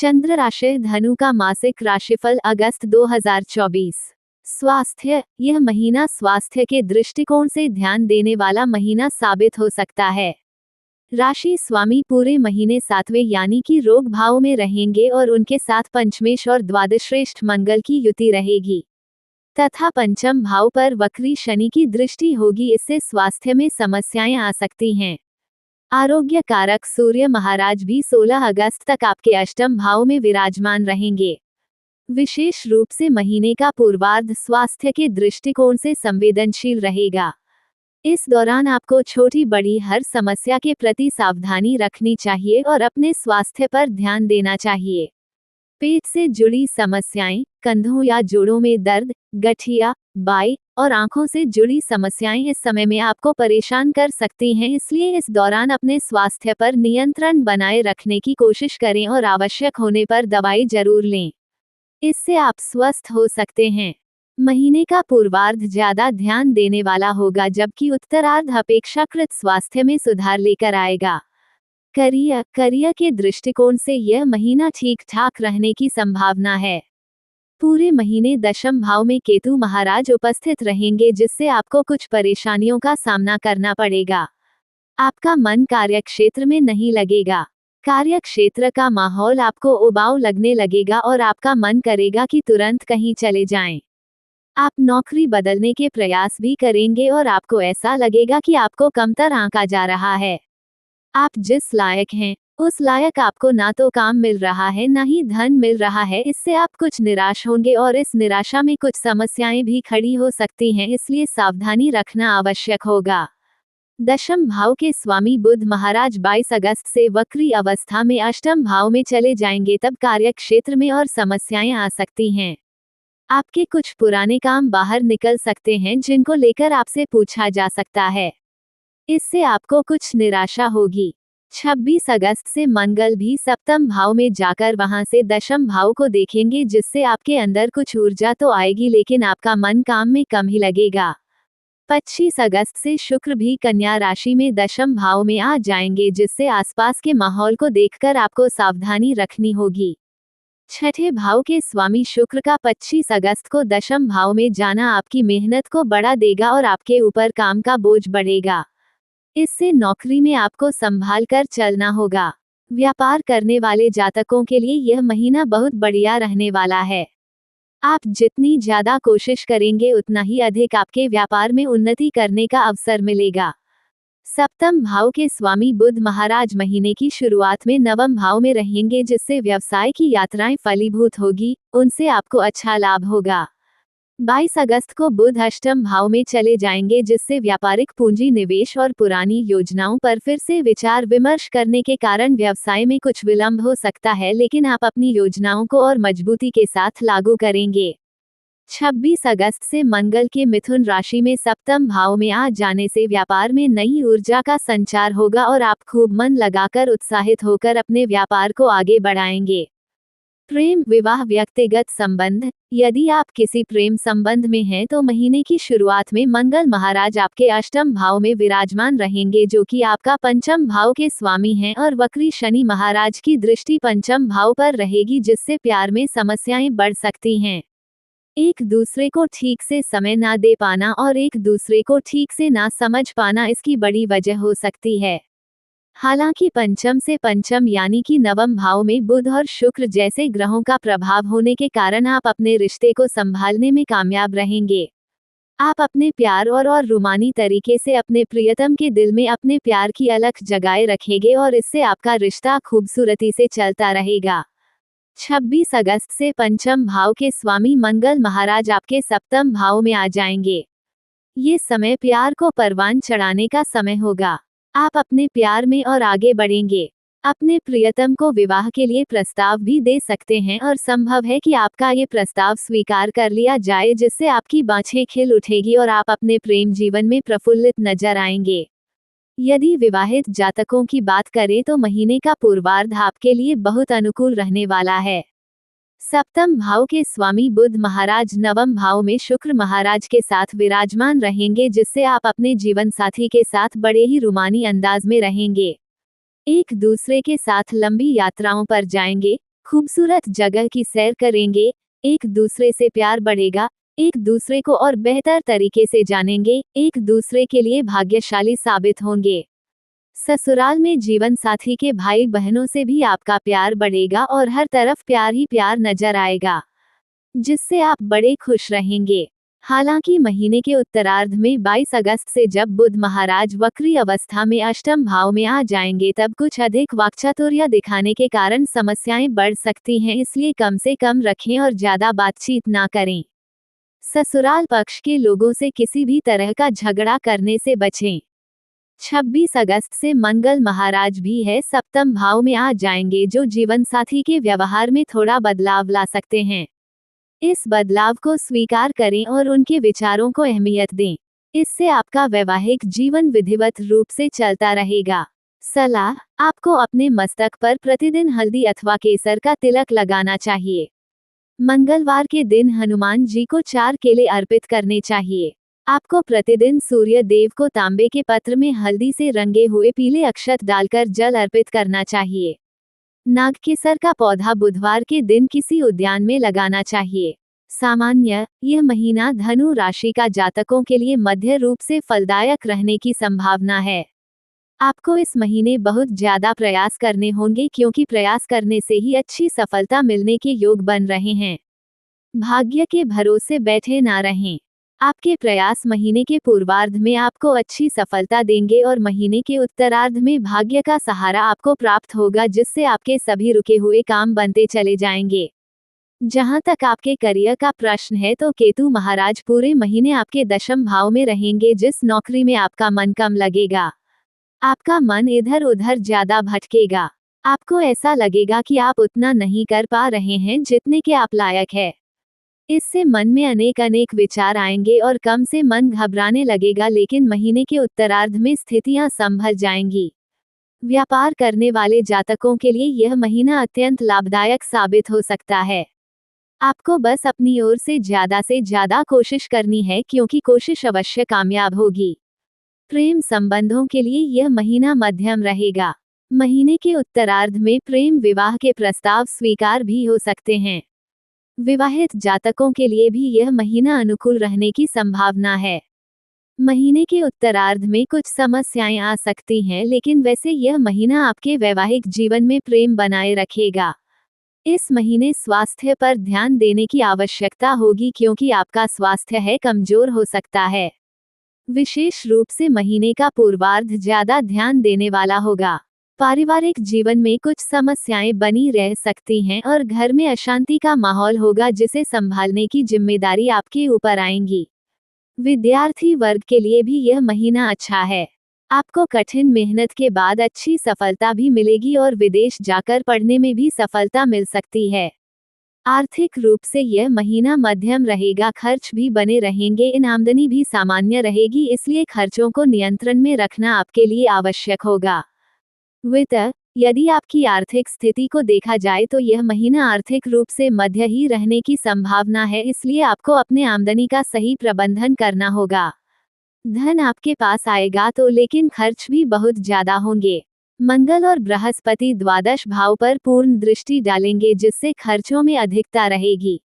चंद्र राशि धनु का मासिक राशिफल अगस्त 2024। स्वास्थ्य। यह महीना स्वास्थ्य के दृष्टिकोण से ध्यान देने वाला महीना साबित हो सकता है। राशि स्वामी पूरे महीने सातवें यानी कि रोग भाव में रहेंगे और उनके साथ पंचमेश और द्वादश्रेष्ठ मंगल की युति रहेगी तथा पंचम भाव पर वक्री शनि की दृष्टि होगी। इससे स्वास्थ्य में समस्याएं आ सकती हैं। आरोग्य कारक सूर्य महाराज भी 16 अगस्त तक आपके अष्टम भाव में विराजमान रहेंगे। विशेष रूप से महीने का पूर्वार्ध स्वास्थ्य के दृष्टिकोण से संवेदनशील रहेगा। इस दौरान आपको छोटी बड़ी हर समस्या के प्रति सावधानी रखनी चाहिए और अपने स्वास्थ्य पर ध्यान देना चाहिए। पेट से जुड़ी समस्याएं, कंधों या जोड़ों में दर्द, गठिया, बाई और आंखों से जुड़ी समस्याएं इस समय में आपको परेशान कर सकती हैं। इसलिए इस दौरान अपने स्वास्थ्य पर नियंत्रण बनाए रखने की कोशिश करें और आवश्यक होने पर दवाई जरूर लें। इससे आप स्वस्थ हो सकते हैं। महीने का पूर्वार्ध ज्यादा ध्यान देने वाला होगा, जबकि उत्तरार्ध अपेक्षाकृत स्वास्थ्य में सुधार लेकर आएगा। करियर के दृष्टिकोण से यह महीना ठीक ठाक रहने की संभावना है। पूरे महीने दशम भाव में केतु महाराज उपस्थित रहेंगे, जिससे आपको कुछ परेशानियों का सामना करना पड़ेगा। आपका मन कार्यक्षेत्र में नहीं लगेगा। कार्यक्षेत्र का माहौल आपको उबाऊ लगने लगेगा और आपका मन करेगा कि तुरंत कहीं चले जाएं। आप नौकरी बदलने के प्रयास भी करेंगे और आपको ऐसा लगेगा कि आपको कमतर आंका जा रहा है। आप जिस लायक हैं उस लायक आपको ना तो काम मिल रहा है ना ही धन मिल रहा है। इससे आप कुछ निराश होंगे और इस निराशा में कुछ समस्याएं भी खड़ी हो सकती हैं, इसलिए सावधानी रखना आवश्यक होगा। दशम भाव के स्वामी बुध महाराज 22 अगस्त से वक्री अवस्था में अष्टम भाव में चले जाएंगे। तब कार्यक्षेत्र में और समस्याएं आ सकती हैं। आपके कुछ पुराने काम बाहर निकल सकते हैं, जिनको लेकर आपसे पूछा जा सकता है। इससे आपको कुछ निराशा होगी। 26 अगस्त से मंगल भी सप्तम भाव में जाकर वहां से दशम भाव को देखेंगे, जिससे आपके अंदर कुछ ऊर्जा तो आएगी, लेकिन आपका मन काम में कम ही लगेगा। 25 अगस्त से शुक्र भी कन्या राशि में दशम भाव में आ जाएंगे, जिससे आसपास के माहौल को देखकर आपको सावधानी रखनी होगी। छठे भाव के स्वामी शुक्र का 25 अगस्त को दशम भाव में जाना आपकी मेहनत को बढ़ा देगा और आपके ऊपर काम का बोझ बढ़ेगा। इससे नौकरी में आपको संभाल कर चलना होगा। व्यापार करने वाले जातकों के लिए यह महीना बहुत बढ़िया रहने वाला है। आप जितनी ज्यादा कोशिश करेंगे उतना ही अधिक आपके व्यापार में उन्नति करने का अवसर मिलेगा। सप्तम भाव के स्वामी बुध महाराज महीने की शुरुआत में नवम भाव में रहेंगे, जिससे व्यवसाय की यात्राएं फलीभूत होगी, उनसे आपको अच्छा लाभ होगा। 22 अगस्त को बुध अष्टम भाव में चले जाएंगे, जिससे व्यापारिक पूंजी निवेश और पुरानी योजनाओं पर फिर से विचार विमर्श करने के कारण व्यवसाय में कुछ विलंब हो सकता है, लेकिन आप अपनी योजनाओं को और मजबूती के साथ लागू करेंगे। 26 अगस्त से मंगल के मिथुन राशि में सप्तम भाव में आ जाने से व्यापार में नई ऊर्जा का संचार होगा और आप खूब मन लगाकर उत्साहित होकर अपने व्यापार को आगे बढ़ाएंगे। प्रेम विवाह व्यक्तिगत संबंध। यदि आप किसी प्रेम संबंध में हैं तो महीने की शुरुआत में मंगल महाराज आपके अष्टम भाव में विराजमान रहेंगे, जो कि आपका पंचम भाव के स्वामी हैं, और वक्री शनि महाराज की दृष्टि पंचम भाव पर रहेगी, जिससे प्यार में समस्याएं बढ़ सकती हैं। एक दूसरे को ठीक से समय ना दे पाना और एक दूसरे को ठीक से ना समझ पाना इसकी बड़ी वजह हो सकती है। हालांकि पंचम से पंचम यानी कि नवम भाव में बुध और शुक्र जैसे ग्रहों का प्रभाव होने के कारण आप अपने रिश्ते को संभालने में कामयाब रहेंगे। आप अपने प्यार और रूमानी तरीके से अपने प्रियतम के दिल में अपने प्यार की अलख जगाए रखेंगे और इससे आपका रिश्ता खूबसूरती से चलता रहेगा। 26 अगस्त से पंचम भाव के स्वामी मंगल महाराज आपके सप्तम भाव में आ जाएंगे। ये समय प्यार को परवान चढ़ाने का समय होगा। आप अपने प्यार में और आगे बढ़ेंगे। अपने प्रियतम को विवाह के लिए प्रस्ताव भी दे सकते हैं और संभव है कि आपका ये प्रस्ताव स्वीकार कर लिया जाए, जिससे आपकी बाँछें खिल उठेगी और आप अपने प्रेम जीवन में प्रफुल्लित नजर आएंगे। यदि विवाहित जातकों की बात करें तो महीने का पूर्वार्ध आपके लिए बहुत अनुकूल रहने वाला है। सप्तम भाव के स्वामी बुध महाराज नवम भाव में शुक्र महाराज के साथ विराजमान रहेंगे, जिससे आप अपने जीवन साथी के साथ बड़े ही रूमानी अंदाज में रहेंगे। एक दूसरे के साथ लंबी यात्राओं पर जाएंगे, खूबसूरत जगह की सैर करेंगे, एक दूसरे से प्यार बढ़ेगा, एक दूसरे को और बेहतर तरीके से जानेंगे, एक दूसरे के लिए भाग्यशाली साबित होंगे। ससुराल में जीवन साथी के भाई बहनों से भी आपका प्यार बढ़ेगा और हर तरफ प्यार ही प्यार नजर आएगा, जिससे आप बड़े खुश रहेंगे। हालांकि महीने के उत्तरार्ध में 22 अगस्त से जब बुध महाराज वक्री अवस्था में अष्टम भाव में आ जाएंगे तब कुछ अधिक वाक्चातुर्य दिखाने के कारण समस्याएं बढ़ सकती हैं, इसलिए कम से कम रखें और ज्यादा बातचीत ना करें। ससुराल पक्ष के लोगों से किसी भी तरह का झगड़ा करने से बचें। 26 अगस्त से मंगल महाराज भी है सप्तम भाव में आ जाएंगे, जो जीवन साथी के व्यवहार में थोड़ा बदलाव ला सकते हैं। इस बदलाव को स्वीकार करें और उनके विचारों को अहमियत दें। इससे आपका वैवाहिक जीवन विधिवत रूप से चलता रहेगा। सलाह: आपको अपने मस्तक पर प्रतिदिन हल्दी अथवा केसर का तिलक लगाना चाहिए। मंगलवार के दिन हनुमान जी को 4 केले अर्पित करने चाहिए। आपको प्रतिदिन सूर्य देव को तांबे के पत्र में हल्दी से रंगे हुए पीले अक्षत डालकर जल अर्पित करना चाहिए। नागकेसर का पौधा बुधवार के दिन किसी उद्यान में लगाना चाहिए। सामान्य यह महीना धनु राशि का जातकों के लिए मध्य रूप से फलदायक रहने की संभावना है। आपको इस महीने बहुत ज्यादा प्रयास करने होंगे, क्योंकि प्रयास करने से ही अच्छी सफलता मिलने के योग बन रहे हैं। भाग्य के भरोसे बैठे ना रहें। आपके प्रयास महीने के पूर्वार्ध में आपको अच्छी सफलता देंगे और महीने के उत्तरार्ध में भाग्य का सहारा आपको प्राप्त होगा, जिससे आपके सभी रुके हुए काम बनते चले जाएंगे। जहां तक आपके करियर का प्रश्न है तो केतु महाराज पूरे महीने आपके दशम भाव में रहेंगे, जिस नौकरी में आपका मन कम लगेगा। आपका मन इधर उधर ज्यादा भटकेगा। आपको ऐसा लगेगा कि आप उतना नहीं कर पा रहे हैं जितने के आप लायक है। इससे मन में अनेक विचार आएंगे और कम से मन घबराने लगेगा, लेकिन महीने के उत्तरार्ध में स्थितियां संभल जाएंगी। व्यापार करने वाले जातकों के लिए यह महीना अत्यंत लाभदायक साबित हो सकता है। आपको बस अपनी ओर से ज्यादा कोशिश करनी है, क्योंकि कोशिश अवश्य कामयाब होगी। प्रेम संबंधों के लिए यह महीना मध्यम रहेगा। महीने के उत्तरार्ध में प्रेम विवाह के प्रस्ताव स्वीकार भी हो सकते हैं। विवाहित जातकों के लिए भी यह महीना अनुकूल रहने की संभावना है। महीने के उत्तरार्ध में कुछ समस्याएं आ सकती हैं, लेकिन वैसे यह महीना आपके वैवाहिक जीवन में प्रेम बनाए रखेगा। इस महीने स्वास्थ्य पर ध्यान देने की आवश्यकता होगी, क्योंकि आपका स्वास्थ्य है कमजोर हो सकता है। विशेष रूप से महीने का पूर्वार्ध ज्यादा ध्यान देने वाला होगा। पारिवारिक जीवन में कुछ समस्याएं बनी रह सकती हैं और घर में अशांति का माहौल होगा, जिसे संभालने की जिम्मेदारी आपके ऊपर आएंगी। विद्यार्थी वर्ग के लिए भी यह महीना अच्छा है। आपको कठिन मेहनत के बाद अच्छी सफलता भी मिलेगी और विदेश जाकर पढ़ने में भी सफलता मिल सकती है। आर्थिक रूप से यह महीना मध्यम रहेगा, खर्च भी बने रहेंगे, इन आमदनी भी सामान्य रहेगी, इसलिए खर्चों को नियंत्रण में रखना आपके लिए आवश्यक होगा। वित्त: यदि आपकी आर्थिक स्थिति को देखा जाए तो यह महीना आर्थिक रूप से मध्य ही रहने की संभावना है, इसलिए आपको अपने आमदनी का सही प्रबंधन करना होगा। धन आपके पास आएगा तो, लेकिन खर्च भी बहुत ज्यादा होंगे। मंगल और बृहस्पति द्वादश भाव पर पूर्ण दृष्टि डालेंगे, जिससे खर्चों में अधिकता रहेगी।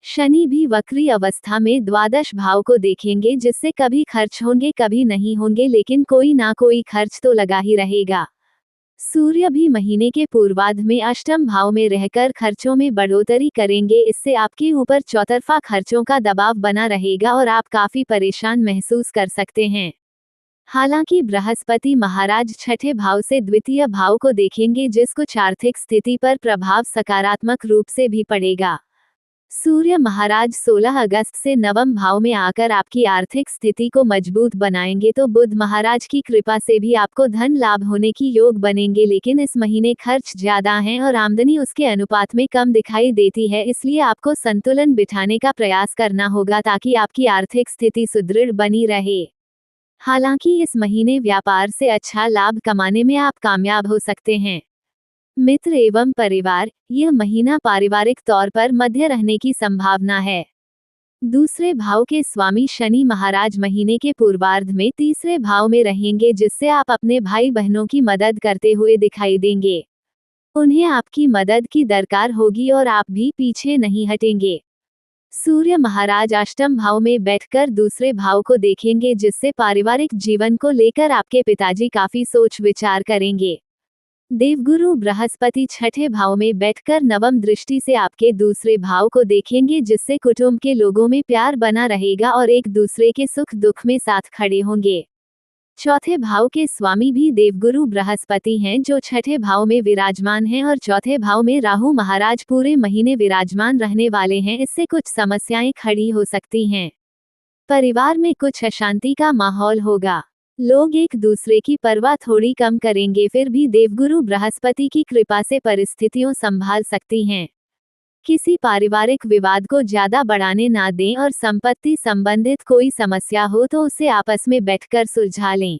शनि भी वक्री अवस्था में द्वादश भाव को देखेंगे, जिससे कभी खर्च होंगे कभी नहीं होंगे, लेकिन कोई ना कोई खर्च तो लगा ही रहेगा। सूर्य भी महीने के पूर्वार्ध में अष्टम भाव में रहकर खर्चों में बढ़ोतरी करेंगे, इससे आपके ऊपर चौतरफा खर्चों का दबाव बना रहेगा और आप काफी परेशान महसूस कर सकते हैं। हालांकि बृहस्पति महाराज छठे भाव से द्वितीय भाव को देखेंगे, जिस कुछ आर्थिक स्थिति पर प्रभाव सकारात्मक रूप से भी पड़ेगा। सूर्य महाराज 16 अगस्त से नवम भाव में आकर आपकी आर्थिक स्थिति को मजबूत बनाएंगे, तो बुध महाराज की कृपा से भी आपको धन लाभ होने की योग बनेंगे, लेकिन इस महीने खर्च ज्यादा हैं और आमदनी उसके अनुपात में कम दिखाई देती है, इसलिए आपको संतुलन बिठाने का प्रयास करना होगा ताकि आपकी आर्थिक स्थिति सुदृढ़ बनी रहे। हालांकि इस महीने व्यापार से अच्छा लाभ कमाने में आप कामयाब हो सकते हैं। मित्र एवं परिवार: यह महीना पारिवारिक तौर पर मध्य रहने की संभावना है। दूसरे भाव के स्वामी शनि महाराज महीने के पूर्वार्ध में तीसरे भाव में रहेंगे, जिससे आप अपने भाई बहनों की मदद करते हुए दिखाई देंगे। उन्हें आपकी मदद की दरकार होगी और आप भी पीछे नहीं हटेंगे। सूर्य महाराज अष्टम भाव में बैठकर दूसरे भाव को देखेंगे, जिससे पारिवारिक जीवन को लेकर आपके पिताजी काफी सोच विचार करेंगे। देवगुरु बृहस्पति छठे भाव में बैठकर नवम दृष्टि से आपके दूसरे भाव को देखेंगे, जिससे कुटुंब के लोगों में प्यार बना रहेगा और एक दूसरे के सुख दुख में साथ खड़े होंगे। चौथे भाव के स्वामी भी देवगुरु बृहस्पति हैं, जो छठे भाव में विराजमान हैं और चौथे भाव में राहु महाराज पूरे महीने विराजमान रहने वाले हैं। इससे कुछ समस्याएं खड़ी हो सकती हैं। परिवार में कुछ अशांति का माहौल होगा। लोग एक दूसरे की परवाह थोड़ी कम करेंगे, फिर भी देवगुरु बृहस्पति की कृपा से परिस्थितियों संभाल सकती हैं। किसी पारिवारिक विवाद को ज्यादा बढ़ाने ना दें और संपत्ति संबंधित कोई समस्या हो तो उसे आपस में बैठकर सुलझा लें।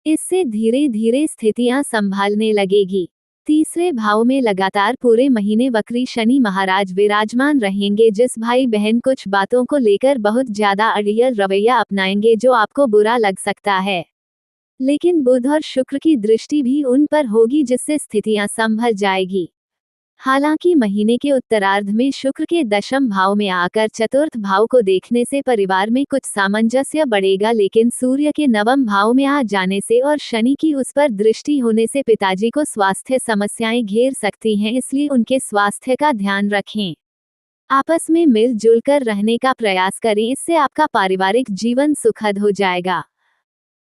इससे धीरे धीरे स्थितियां संभालने लगेगी। तीसरे भाव में लगातार पूरे महीने वक्री शनि महाराज विराजमान रहेंगे, जिस भाई बहन कुछ बातों को लेकर बहुत ज्यादा अड़ियल रवैया अपनाएंगे जो आपको बुरा लग सकता है। लेकिन बुध और शुक्र की दृष्टि भी उन पर होगी, जिससे स्थितियां संभल जाएगी। हालांकि महीने के उत्तरार्ध में शुक्र के दशम भाव में आकर चतुर्थ भाव को देखने से परिवार में कुछ सामंजस्य बढ़ेगा, लेकिन सूर्य के नवम भाव में आ जाने से और शनि की उस पर दृष्टि होने से पिताजी को स्वास्थ्य समस्याएं घेर सकती हैं, इसलिए उनके स्वास्थ्य का ध्यान रखें। आपस में मिलजुल कर रहने का प्रयास करें, इससे आपका पारिवारिक जीवन सुखद हो जाएगा।